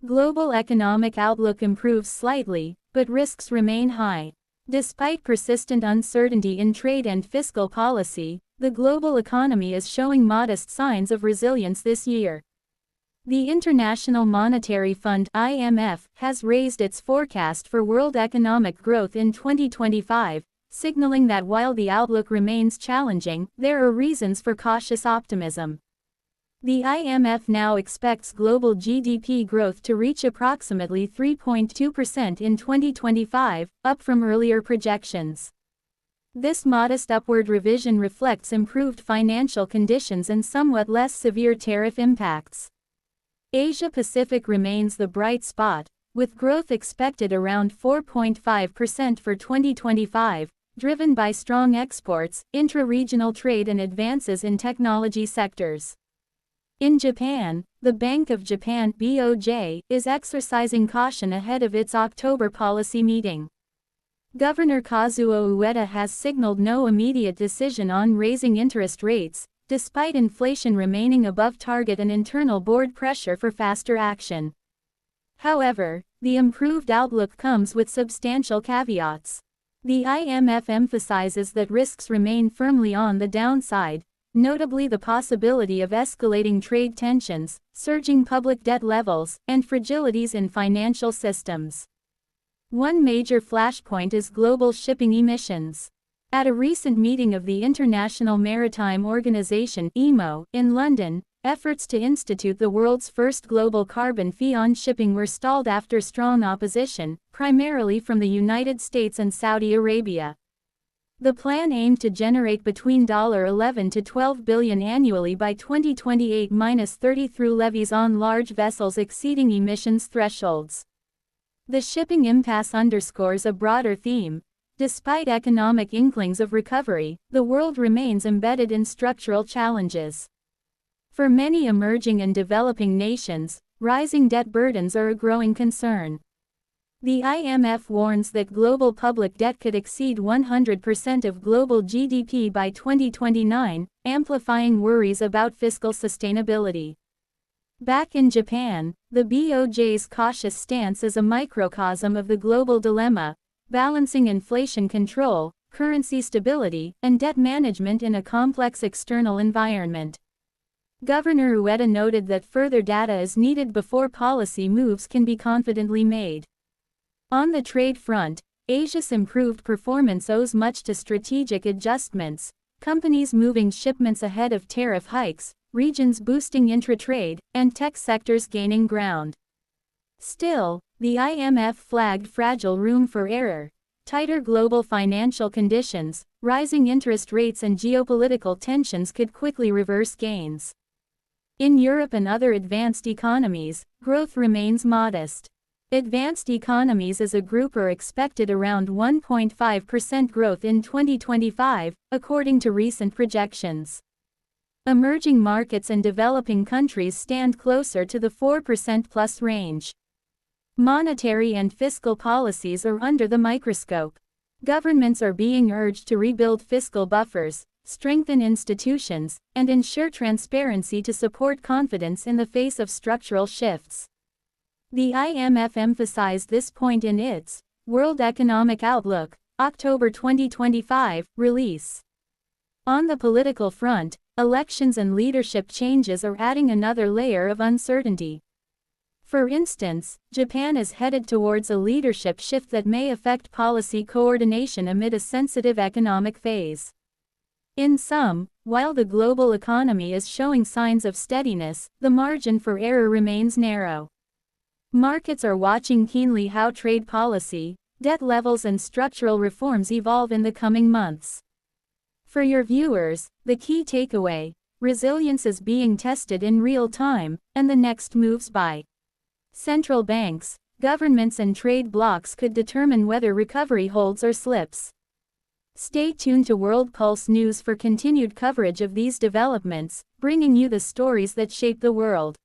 Global economic outlook improves slightly, but risks remain high. Despite persistent uncertainty in trade and fiscal policy, the global economy is showing modest signs of resilience this year. The International Monetary Fund (IMF) has raised its forecast for world economic growth in 2025, signaling that while the outlook remains challenging, there are reasons for cautious optimism. The IMF now expects global GDP growth to reach approximately 3.2% in 2025, up from earlier projections. This modest upward revision reflects improved financial conditions and somewhat less severe tariff impacts. Asia-Pacific remains the bright spot, with growth expected around 4.5% for 2025, driven by strong exports, intra-regional trade and advances in technology sectors. In Japan, the Bank of Japan (BOJ) is exercising caution ahead of its October policy meeting. Governor Kazuo Ueda has signaled no immediate decision on raising interest rates, despite inflation remaining above target and internal board pressure for faster action. However, the improved outlook comes with substantial caveats. The IMF emphasizes that risks remain firmly on the downside, notably the possibility of escalating trade tensions, surging public debt levels, and fragilities in financial systems. One major flashpoint is global shipping emissions. At a recent meeting of the International Maritime Organization (IMO) in London, efforts to institute the world's first global carbon fee on shipping were stalled after strong opposition, primarily from the United States and Saudi Arabia. The plan aimed to generate between $11 to $12 billion annually by 2028-30 through levies on large vessels exceeding emissions thresholds. The shipping impasse underscores a broader theme. Despite economic inklings of recovery, the world remains embedded in structural challenges. For many emerging and developing nations, rising debt burdens are a growing concern. The IMF warns that global public debt could exceed 100% of global GDP by 2029, amplifying worries about fiscal sustainability. Back in Japan, the BOJ's cautious stance is a microcosm of the global dilemma, balancing inflation control, currency stability, and debt management in a complex external environment. Governor Ueda noted that further data is needed before policy moves can be confidently made. On the trade front, Asia's improved performance owes much to strategic adjustments, companies moving shipments ahead of tariff hikes, regions boosting intra-trade, and tech sectors gaining ground. Still, the IMF flagged fragile room for error. Tighter global financial conditions, rising interest rates and geopolitical tensions could quickly reverse gains. In Europe and other advanced economies, growth remains modest. Advanced economies as a group are expected around 1.5% growth in 2025, according to recent projections. Emerging markets and developing countries stand closer to the 4% plus range. Monetary and fiscal policies are under the microscope. Governments are being urged to rebuild fiscal buffers, strengthen institutions, and ensure transparency to support confidence in the face of structural shifts. The IMF emphasized this point in its World Economic Outlook, October 2025, release. On the political front, elections and leadership changes are adding another layer of uncertainty. For instance, Japan is headed towards a leadership shift that may affect policy coordination amid a sensitive economic phase. In sum, while the global economy is showing signs of steadiness, the margin for error remains narrow. Markets are watching keenly how trade policy, debt levels and structural reforms evolve in the coming months. For your viewers, the key takeaway: resilience is being tested in real time, and the next moves by central banks, governments and trade blocs could determine whether recovery holds or slips. Stay tuned to World Pulse News for continued coverage of these developments, bringing you the stories that shape the world.